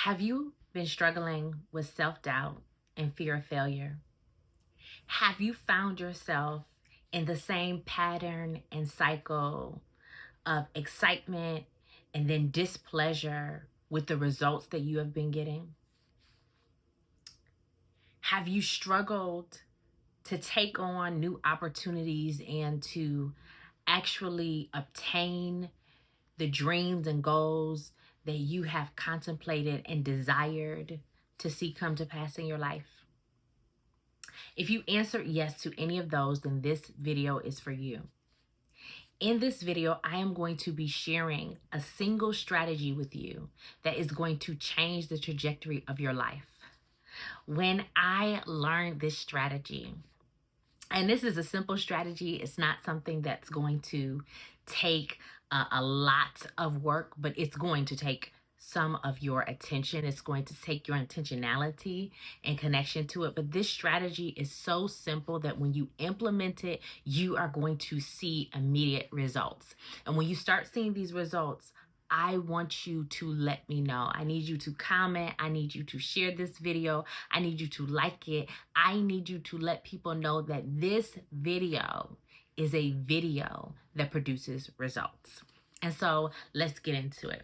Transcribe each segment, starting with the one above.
Have you been struggling with self doubt and fear of failure? Have you found yourself in the same pattern and cycle of excitement and then displeasure with the results that you have been getting? Have you struggled to take on new opportunities and to actually obtain the dreams and goals that you have contemplated and desired to see come to pass in your life? If you answered yes to any of those, then this video is for you. In this video, I am going to be sharing a single strategy with you that is going to change the trajectory of your life. When I learned this strategy, and this is a simple strategy, it's not something that's going to take a lot of work, but it's going to take some of your attention. It's going to take your intentionality and connection to it. But this strategy is so simple that when you implement it, you are going to see immediate results. And when you start seeing these results, I want you to let me know. I need you to comment. I need you to share this video. I need you to like it. I need you to let people know that this video is a video that produces results. And so let's get into it.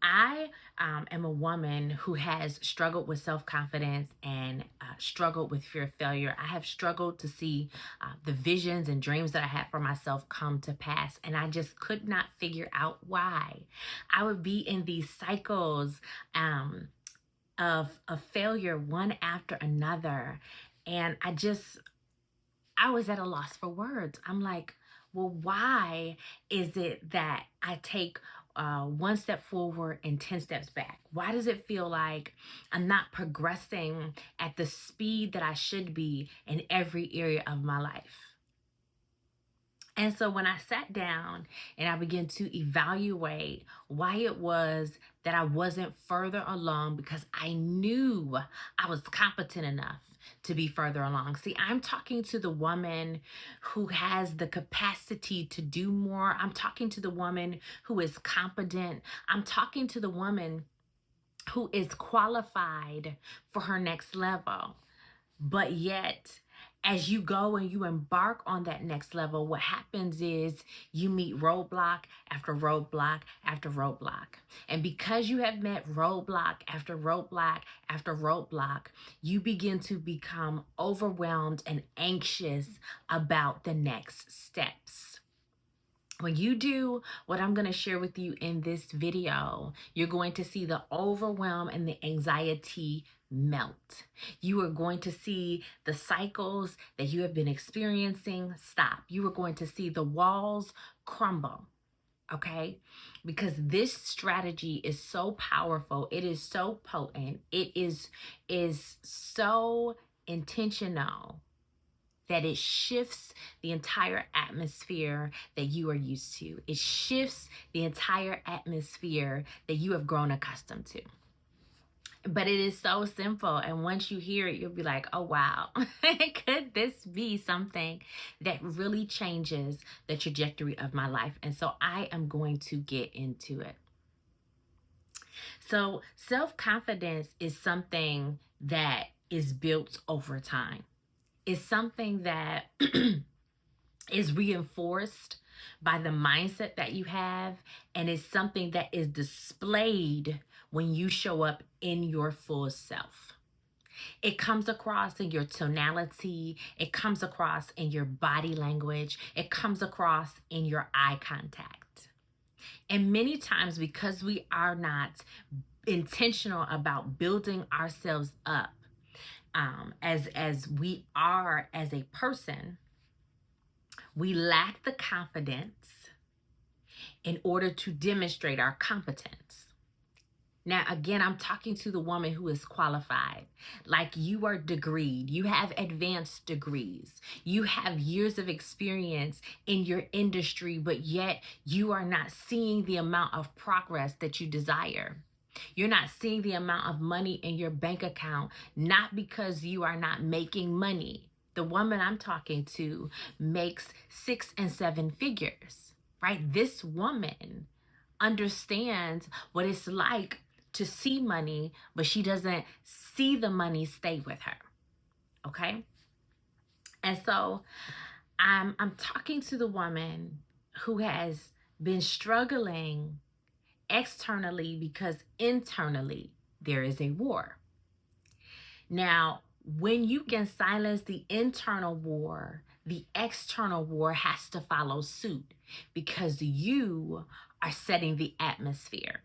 I am a woman who has struggled with self-confidence and struggled with fear of failure. I have struggled to see the visions and dreams that I had for myself come to pass, and I just could not figure out why. I would be in these cycles of failure one after another, and I was at a loss for words. I'm like, well, why is it that I take one step forward and 10 steps back? Why does it feel like I'm not progressing at the speed that I should be in every area of my life? And so when I sat down and I began to evaluate why it was that I wasn't further along, because I knew I was competent enough to be further along. See, I'm talking to the woman who has the capacity to do more. I'm talking to the woman who is competent. I'm talking to the woman who is qualified for her next level. But yet, as you go and you embark on that next level, what happens is you meet roadblock after roadblock after roadblock. And because you have met roadblock after roadblock after roadblock, you begin to become overwhelmed and anxious about the next steps. When you do what I'm going to share with you in this video, you're going to see the overwhelm and the anxiety melt. You are going to see the cycles that you have been experiencing stop. You are going to see the walls crumble. Okay? Because this strategy is so powerful. It is so potent. It is so intentional that it shifts the entire atmosphere that you are used to. It shifts the entire atmosphere that you have grown accustomed to. But it is so simple. And once you hear it, you'll be like, oh, wow, could this be something that really changes the trajectory of my life? And so I am going to get into it. So self-confidence is something that is built over time. Is something that is reinforced by the mindset that you have, and is something that is displayed when you show up in your full self. It comes across in your tonality, it comes across in your body language, it comes across in your eye contact. And many times, because we are not intentional about building ourselves up, as we are as a person, we lack the confidence in order to demonstrate our competence. Now, again, I'm talking to the woman who is qualified. Like, you are degreed, you have advanced degrees, you have years of experience in your industry, but yet you are not seeing the amount of progress that you desire. You're not seeing the amount of money in your bank account, not because you are not making money. The woman I'm talking to makes 6 and 7 figures, right? This woman understands what it's like to see money, but she doesn't see the money stay with her. Okay? And so I'm talking to the woman who has been struggling externally because internally there is a war. Now, when you can silence the internal war, the external war has to follow suit because you are setting the atmosphere.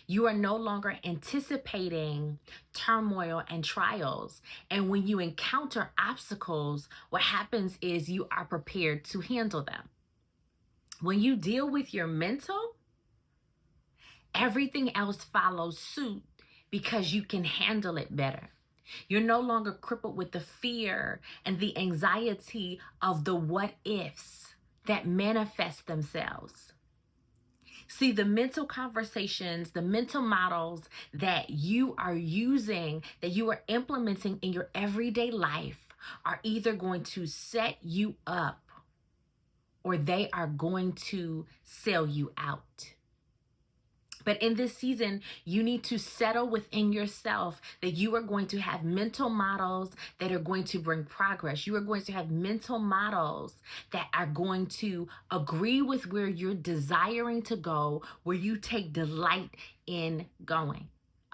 You are no longer anticipating turmoil and trials. And when you encounter obstacles, what happens is you are prepared to handle them. When you deal with your mental, everything else follows suit because you can handle it better. You're no longer crippled with the fear and the anxiety of the what ifs that manifest themselves. See, the mental conversations, the mental models that you are using, that you are implementing in your everyday life are either going to set you up or they are going to sell you out. But in this season, you need to settle within yourself that you are going to have mental models that are going to bring progress. You are going to have mental models that are going to agree with where you're desiring to go, where you take delight in going.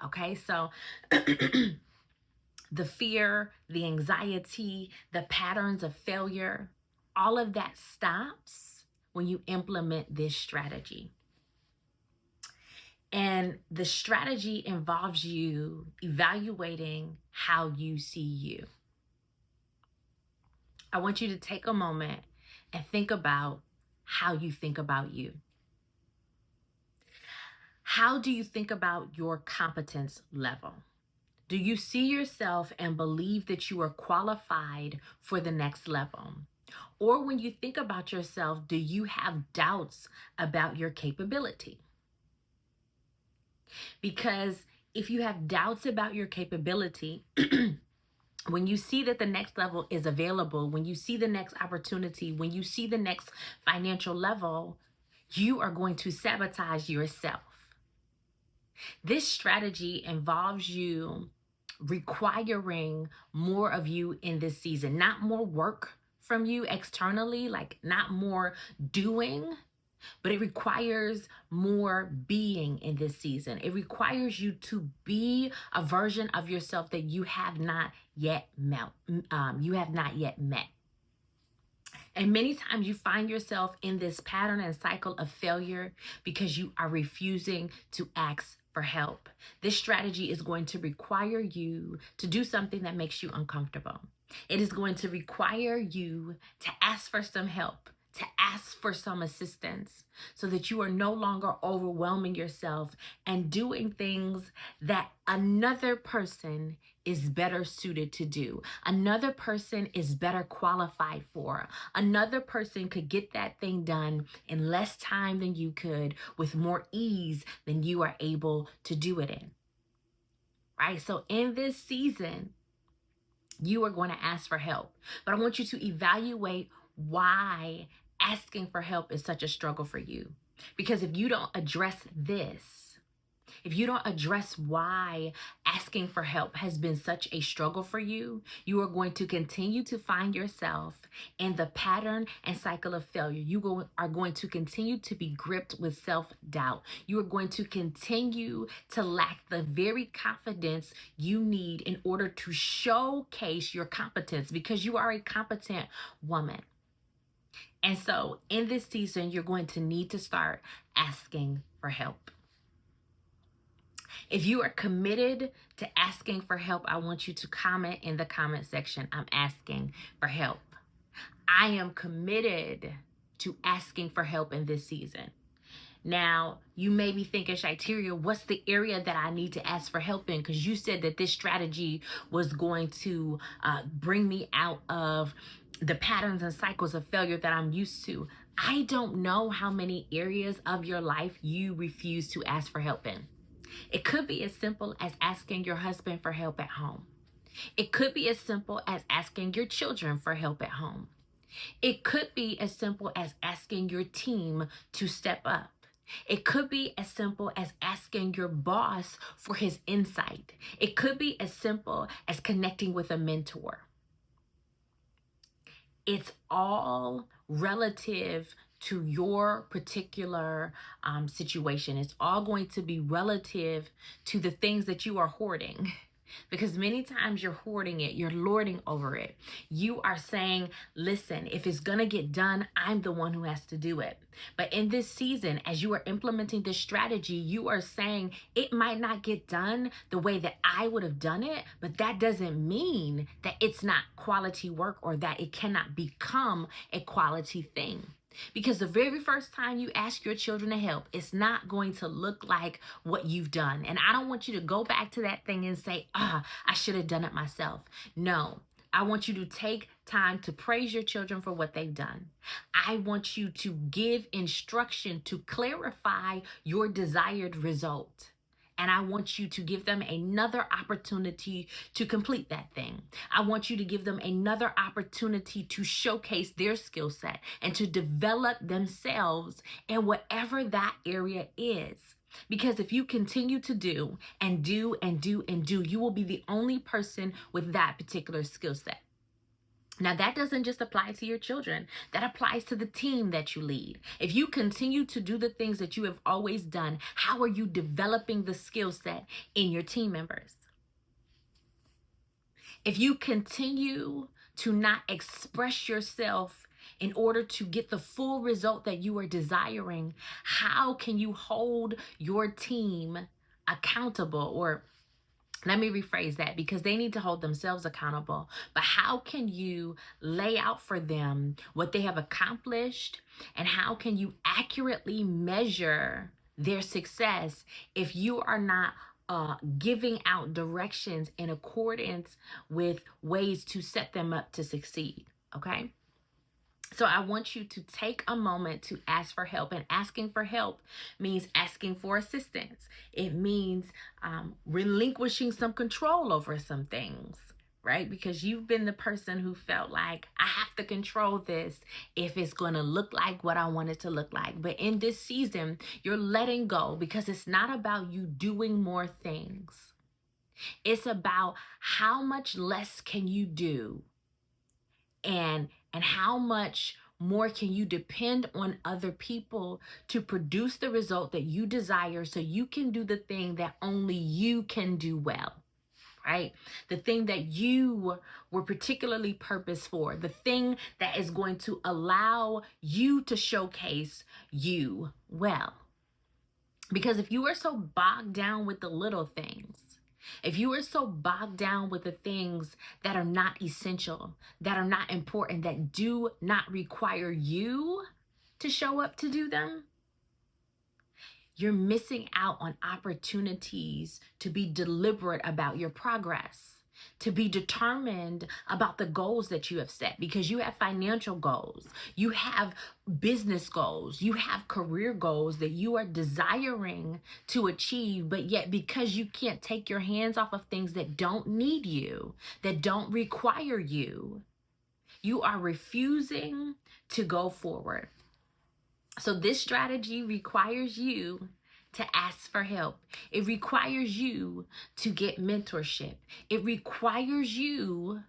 Okay, so the fear, the anxiety, the patterns of failure, all of that stops when you implement this strategy. And the strategy involves you evaluating how you see you. I want you to take a moment and think about how you think about you. How do you think about your competence level? Do you see yourself and believe that you are qualified for the next level? Or when you think about yourself, do you have doubts about your capability? Because if you have doubts about your capability, when you see that the next level is available, when you see the next opportunity, when you see the next financial level, you are going to sabotage yourself. This strategy involves you requiring more of you in this season, not more work from you externally, like not more doing, but it requires more being in this season. It requires you to be a version of yourself that you have not yet met. And many times you find yourself in this pattern and cycle of failure because you are refusing to ask for help. This strategy is going to require you to do something that makes you uncomfortable. It is going to require you to ask for some help, to ask for some assistance so that you are no longer overwhelming yourself and doing things that another person is better suited to do. Another person is better qualified for. Another person could get that thing done in less time than you could, with more ease than you are able to do it in. Right? So in this season, you are going to ask for help. But I want you to evaluate why asking for help is such a struggle for you. Because if you don't address this, if you don't address why asking for help has been such a struggle for you, you are going to continue to find yourself in the pattern and cycle of failure. You are going to continue to be gripped with self-doubt. You are going to continue to lack the very confidence you need in order to showcase your competence, because you are a competent woman. And so in this season, you're going to need to start asking for help. If you are committed to asking for help, I want you to comment in the comment section, I'm asking for help. I am committed to asking for help in this season. Now, you may be thinking, Shyteria, what's the area that I need to ask for help in? Because you said that this strategy was going to bring me out of the patterns and cycles of failure that I'm used to. I don't know how many areas of your life you refuse to ask for help in. It could be as simple as asking your husband for help at home. It could be as simple as asking your children for help at home. It could be as simple as asking your team to step up. It could be as simple as asking your boss for his insight. It could be as simple as connecting with a mentor. It's all relative to your particular situation. It's all going to be relative to the things that you are hoarding. Because many times you're hoarding it, you're lording over it. You are saying, listen, if it's going to get done, I'm the one who has to do it. But in this season, as you are implementing this strategy, you are saying it might not get done the way that I would have done it, but that doesn't mean that it's not quality work or that it cannot become a quality thing. Because the very first time you ask your children to help, it's not going to look like what you've done. And I don't want you to go back to that thing and say, I should have done it myself. No, I want you to take time to praise your children for what they've done. I want you to give instruction to clarify your desired result. And I want you to give them another opportunity to complete that thing. I want you to give them another opportunity to showcase their skill set and to develop themselves in whatever that area is. Because if you continue to do and do and do and do, you will be the only person with that particular skill set. Now, that doesn't just apply to your children. That applies to the team that you lead. If you continue to do the things that you have always done, how are you developing the skill set in your team members? If you continue to not express yourself in order to get the full result that you are desiring, how can you hold your team accountable? Or let me rephrase that, because they need to hold themselves accountable. But how can you lay out for them what they have accomplished, and how can you accurately measure their success if you are not giving out directions in accordance with ways to set them up to succeed? Okay. So I want you to take a moment to ask for help. And asking for help means asking for assistance. It means relinquishing some control over some things, right? Because you've been the person who felt like, I have to control this if it's going to look like what I want it to look like. But in this season, you're letting go, because it's not about you doing more things. It's about how much less can you do, and how much more can you depend on other people to produce the result that you desire, so you can do the thing that only you can do well, right? The thing that you were particularly purposed for, the thing that is going to allow you to showcase you well. Because if you are so bogged down with the little things, if you are so bogged down with the things that are not essential, that are not important, that do not require you to show up to do them, you're missing out on opportunities to be deliberate about your progress, to be determined about the goals that you have set, because you have financial goals, you have business goals, you have career goals that you are desiring to achieve, but yet because you can't take your hands off of things that don't need you, that don't require you, you are refusing to go forward. So this strategy requires you to ask for help. It requires you to get mentorship. It requires you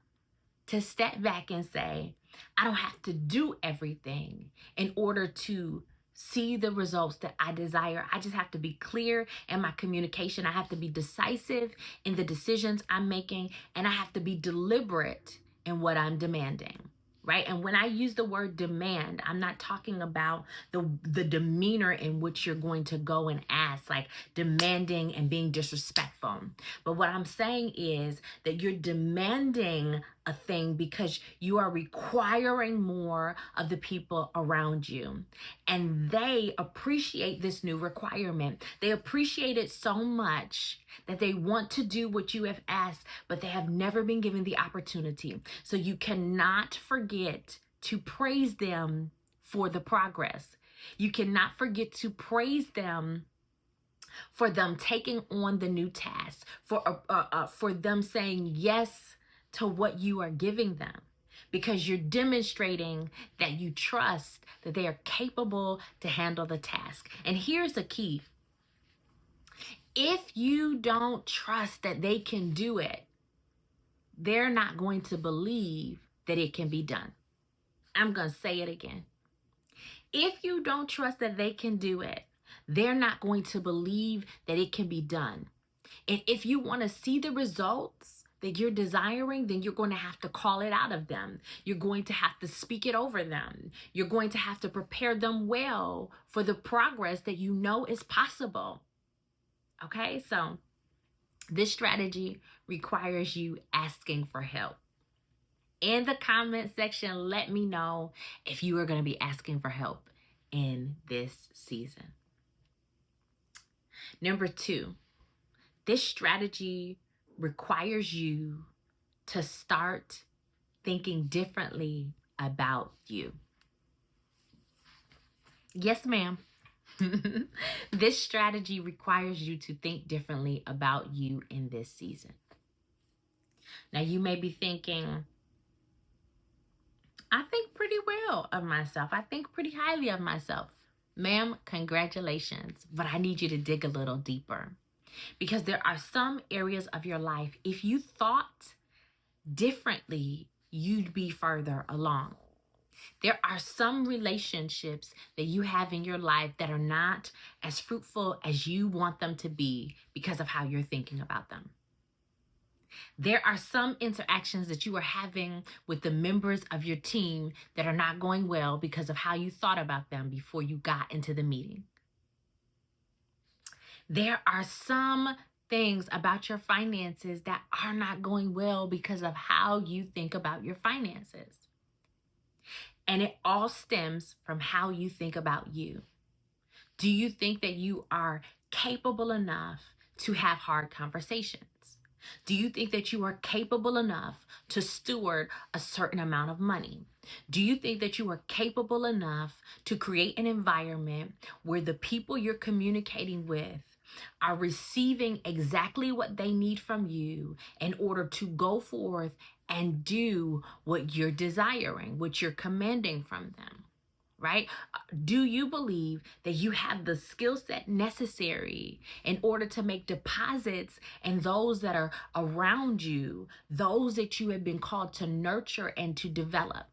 to step back and say, I don't have to do everything in order to see the results that I desire. I just have to be clear in my communication. I have to be decisive in the decisions I'm making, and I have to be deliberate in what I'm demanding. Right? And when I use the word demand, I'm not talking about the demeanor in which you're going to go and ask, like demanding and being disrespectful. But what I'm saying is that you're demanding a thing because you are requiring more of the people around you. And they appreciate this new requirement. They appreciate it so much that they want to do what you have asked, but they have never been given the opportunity. So you cannot forget to praise them for the progress. You cannot forget to praise them for them taking on the new task, for them saying yes to what you are giving them. because you're demonstrating that you trust that they are capable to handle the task. And here's the key. If you don't trust that they can do it, they're not going to believe that it can be done. I'm going to say it again. If you don't trust that they can do it, they're not going to believe that it can be done. And if you want to see the results that you're desiring, then you're going to have to call it out of them. You're going to have to speak it over them. You're going to have to prepare them well for the progress that you know is possible. Okay, so this strategy requires you asking for help. In the comment section, let me know if you are going to be asking for help in this season. Number 2, this strategy requires you to start thinking differently about you. Yes, ma'am. This strategy requires you to think differently about you in this season. Now, you may be thinking, I think pretty well of myself. I think pretty highly of myself. Ma'am, congratulations, but I need you to dig a little deeper, because there are some areas of your life, if you thought differently, you'd be further along. There are some relationships that you have in your life that are not as fruitful as you want them to be because of how you're thinking about them. There are some interactions that you are having with the members of your team that are not going well because of how you thought about them before you got into the meeting. There are some things about your finances that are not going well because of how you think about your finances. And it all stems from how you think about you. Do you think that you are capable enough to have hard conversations? Do you think that you are capable enough to steward a certain amount of money? Do you think that you are capable enough to create an environment where the people you're communicating with are receiving exactly what they need from you in order to go forth and do what you're desiring, what you're commanding from them, right? Do you believe that you have the skill set necessary in order to make deposits in those that are around you, those that you have been called to nurture and to develop?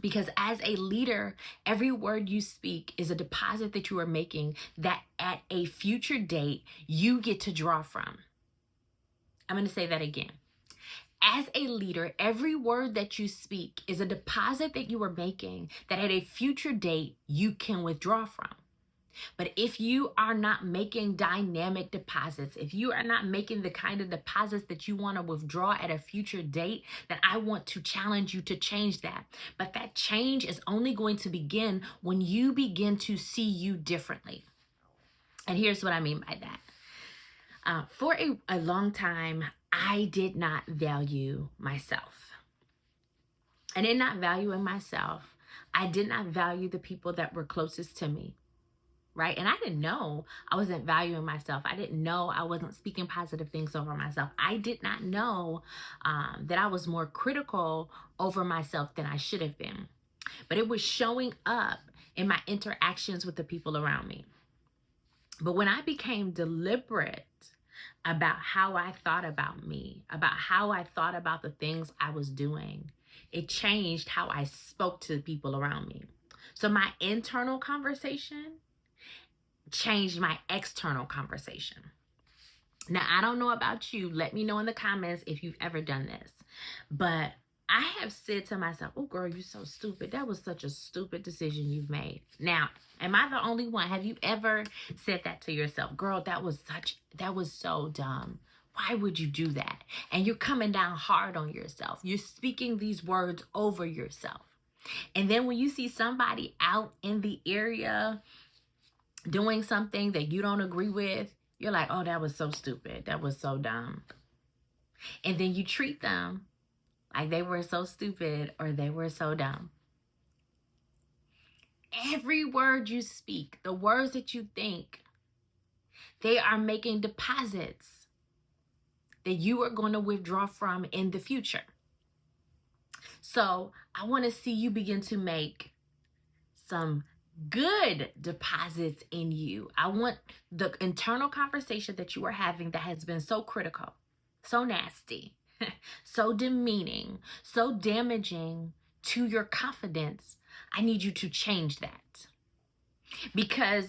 Because as a leader, every word you speak is a deposit that you are making that at a future date, you get to draw from. I'm going to say that again. As a leader, every word that you speak is a deposit that you are making that at a future date, you can withdraw from. But if you are not making dynamic deposits, if you are not making the kind of deposits that you want to withdraw at a future date, then I want to challenge you to change that. But that change is only going to begin when you begin to see you differently. And here's what I mean by that. For a long time, I did not value myself. And in not valuing myself, I did not value the people that were closest to me. Right? And I didn't know I wasn't valuing myself. I didn't know I wasn't speaking positive things over myself. I did not know that I was more critical over myself than I should have been. But it was showing up in my interactions with the people around me. But when I became deliberate about how I thought about me, about how I thought about the things I was doing, it changed how I spoke to the people around me. So my internal conversation changed my external conversation. Now, I don't know about you. Let me know in the comments if you've ever done this. But I have said to myself, oh, girl, you're so stupid. That was such a stupid decision you've made. Now, am I the only one? Have you ever said that to yourself? Girl, that was so dumb. Why would you do that? And you're coming down hard on yourself. You're speaking these words over yourself. And then when you see somebody out in the area doing something that you don't agree with, you're like, oh, that was so stupid. That was so dumb. And then you treat them like they were so stupid or they were so dumb. Every word you speak, the words that you think, they are making deposits that you are going to withdraw from in the future. So I want to see you begin to make some good deposits in you. I want the internal conversation that you are having that has been so critical, so nasty, so demeaning, so damaging to your confidence. I need you to change that because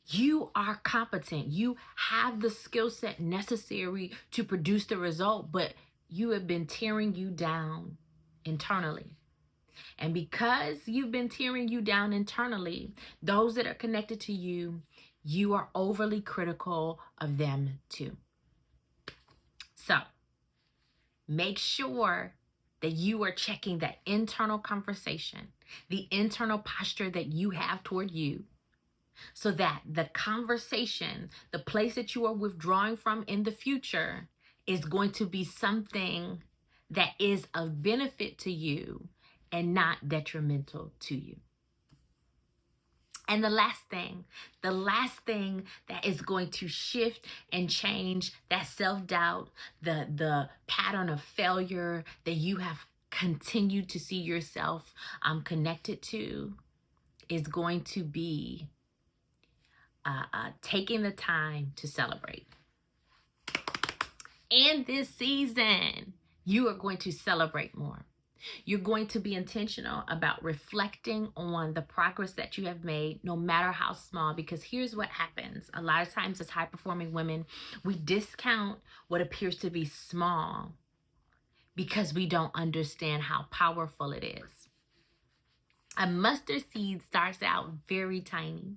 you are competent. You have the skill set necessary to produce the result, but you have been tearing you down internally. And because you've been tearing you down internally, those that are connected to you, you are overly critical of them too. So make sure that you are checking that internal conversation, the internal posture that you have toward you, so that the conversation, the place that you are withdrawing from in the future, is going to be something that is of benefit to you and not detrimental to you. And the last thing that is going to shift and change that self-doubt, the pattern of failure that you have continued to see yourself connected to, is going to be taking the time to celebrate. In this season, you are going to celebrate more. You're going to be intentional about reflecting on the progress that you have made, no matter how small, because here's what happens. A lot of times as high-performing women, we discount what appears to be small because we don't understand how powerful it is. A mustard seed starts out very tiny,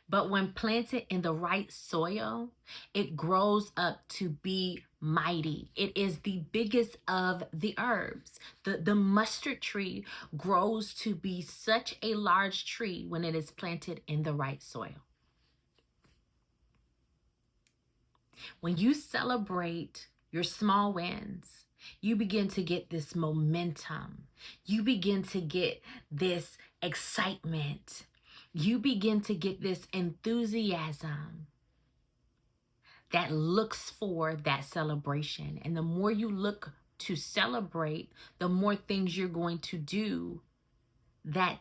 but when planted in the right soil, it grows up to be mighty. It is the biggest of the herbs. The mustard tree grows to be such a large tree when it is planted in the right soil. When you celebrate your small wins, you begin to get this momentum. You begin to get this excitement. You begin to get this enthusiasm that looks for that celebration. And the more you look to celebrate, the more things you're going to do that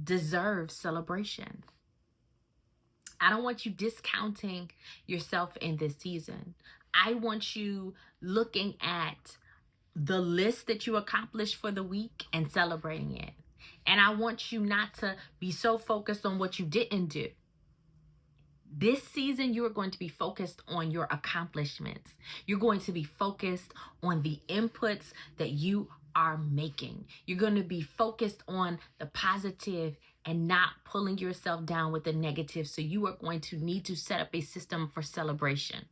deserve celebration. I don't want you discounting yourself in this season. I want you looking at the list that you accomplished for the week and celebrating it. And I want you not to be so focused on what you didn't do. This season, you are going to be focused on your accomplishments. You're going to be focused on the inputs that you are making. You're going to be focused on the positive and not pulling yourself down with the negative. So you are going to need to set up a system for celebration.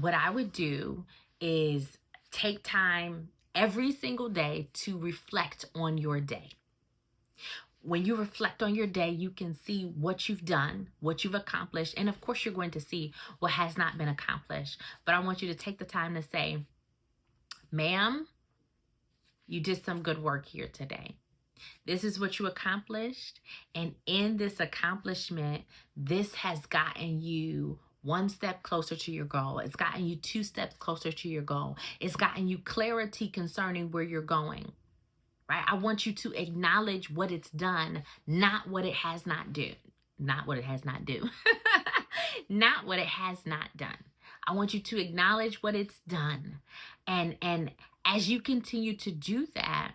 What I would do is take time every single day to reflect on your day. When you reflect on your day, you can see what you've done, what you've accomplished, and of course you're going to see what has not been accomplished. But I want you to take the time to say, ma'am, you did some good work here today. This is what you accomplished, and in this accomplishment, this has gotten you one step closer to your goal. It's gotten you 2 steps closer to your goal. It's gotten you clarity concerning where you're going. Right? I want you to acknowledge what it's done, not what it has not do. Not what it has not do. Not what it has not done. I want you to acknowledge what it's done. And as you continue to do that,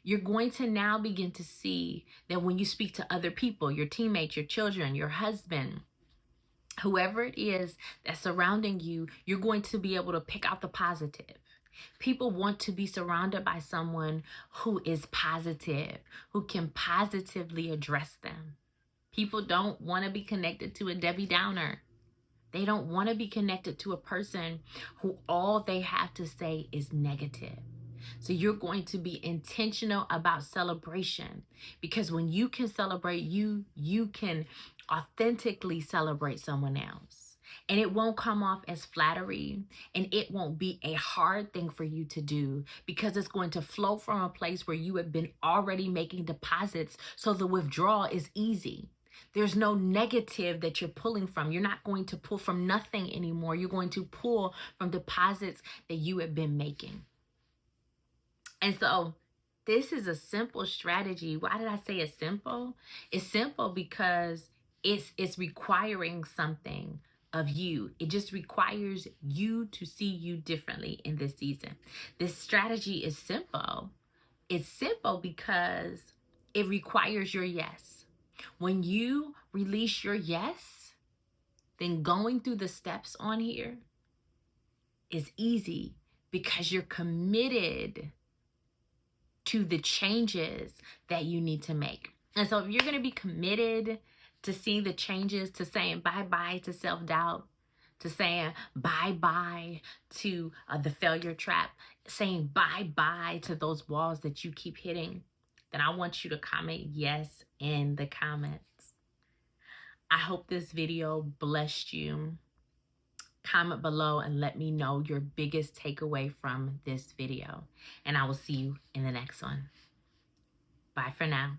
you're going to now begin to see that when you speak to other people, your teammates, your children, your husband, whoever it is that's surrounding you, you're going to be able to pick out the positive. People want to be surrounded by someone who is positive, who can positively address them. People don't want to be connected to a Debbie Downer. They don't want to be connected to a person who all they have to say is negative. So you're going to be intentional about celebration, because when you can celebrate, you can authentically celebrate someone else. And it won't come off as flattery, and it won't be a hard thing for you to do, because it's going to flow from a place where you have been already making deposits. So the withdrawal is easy. There's no negative that you're pulling from. You're not going to pull from nothing anymore. You're going to pull from deposits that you have been making. And so this is a simple strategy. Why did I say it's simple? It's simple because it's requiring something of you. It just requires you to see you differently in this season. This strategy is simple. It's simple because it requires your yes. When you release your yes, then going through the steps on here is easy because you're committed to the changes that you need to make. And so if you're going to be committed to seeing the changes, to saying bye-bye to self-doubt, to saying bye-bye to the failure trap, saying bye-bye to those walls that you keep hitting, then I want you to comment yes in the comments. I hope this video blessed you. Comment below and let me know your biggest takeaway from this video. And I will see you in the next one. Bye for now.